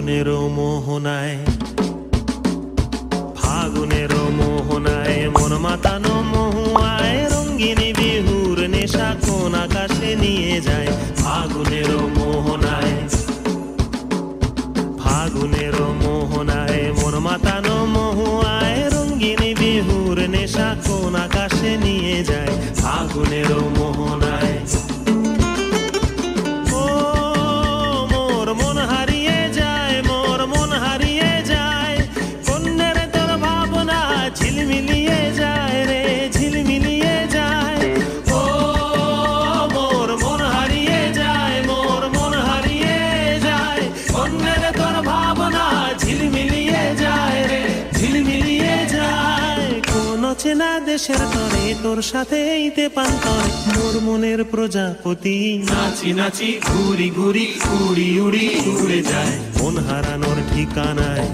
ফাগুনেরও মোহনায়, ফাগুনেরও মোহনায় মন মাতানো মহুয়ায় রঙ্গিনী বিহুর নেশা কোন আকাশে নিয়ে যায়। ফাগুনেরও মোহনায়, ফাগুনেরও মোহনায় মন মাতানো মহুয়ায় রঙ্গিনী বিহুর নেশা কোন আকাশে নিয়ে যায়। ফাগুনেরও মোহনায় ঝিলমিলিয়ে যায় রে, ঝিলমিলিয়ে যায়। ও মোর মন হারিয়ে যায়, মোর মন হারিয়ে যায়। অন্যের তোর ভাবনা ঝিলমিলিয়ে যায় রে, ঝিলমিলিয়ে যায়। কোন চেনা দেশের তরে তোর সাথে এইতে পান্তরে মোর মনের প্রজাপতি নাচি নাচি ঘুরি ঘুরি উড়ি উড়ি উড়ে যায় মন হারানোর ঠিকানায়।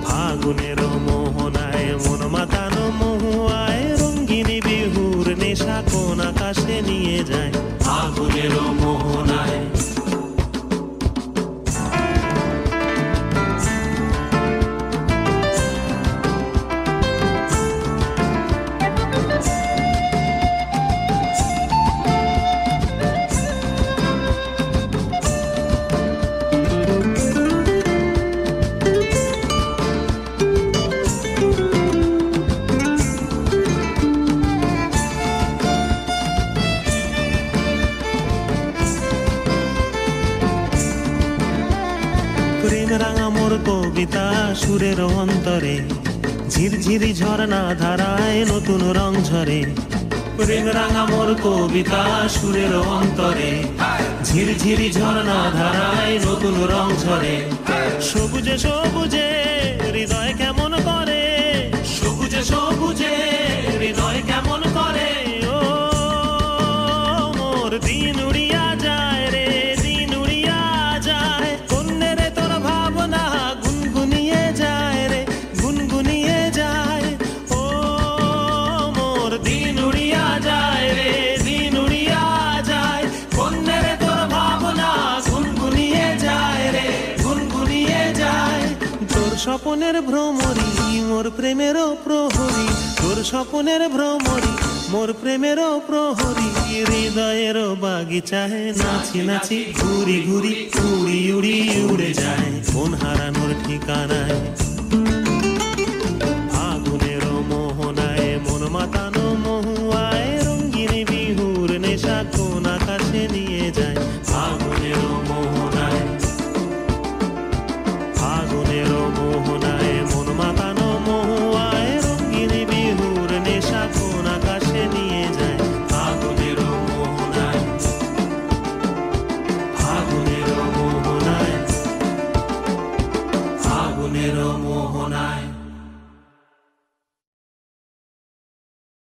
ফাগুনেরও মোহনায় মন মাতানো মহুয়ায় রঙ্গিনী বিহুর নেশা কোন আকাশে নিয়ে যায়। ফাগুনেরও মোহনায় প্রেম রাঙা মোর কবিতা সুরের অন্তরে ঝিরঝিরি ঝর্ণা ধারায় নতুন রং ঝরে। প্রেম রাঙা মোর কবিতা সুরের অন্তরে ঝিরঝিরি ঝর্ণা ধারায় নতুন রং ঝরে। সবুজে সবুজে হৃদয় কেমন করে, সবুজে সবুজে হৃদয় কেমন করে। ও মোর দিন উড়িয়া যায় রে, দিন উড়িয়া যায়। অন্যের তোর ভাবনা গুনগুনিয়ে যায় রে, গুনগুনিয়ে যায়। ও মোর দিন উড়িয়া যায় রে, দিন উড়িয়া যায়। অন্যের তোর ভাবনা গুনগুনিয়ে যায় রে, গুনগুনিয়ে যায়। তোর স্বপনের ভ্রমরি মোর প্রেমেরও প্রহরী, তোর স্বপনের ভ্রমরি মোর প্রেমেরও প্রহরী। হৃদয়ের বাগিচায় নাচি নাচি ঘুরি ঘুরি উড়ি উড়ি উড়ে যায় মন হারানোর ঠিকানায়। ফাগুনেরও মোহনায় মন মাতা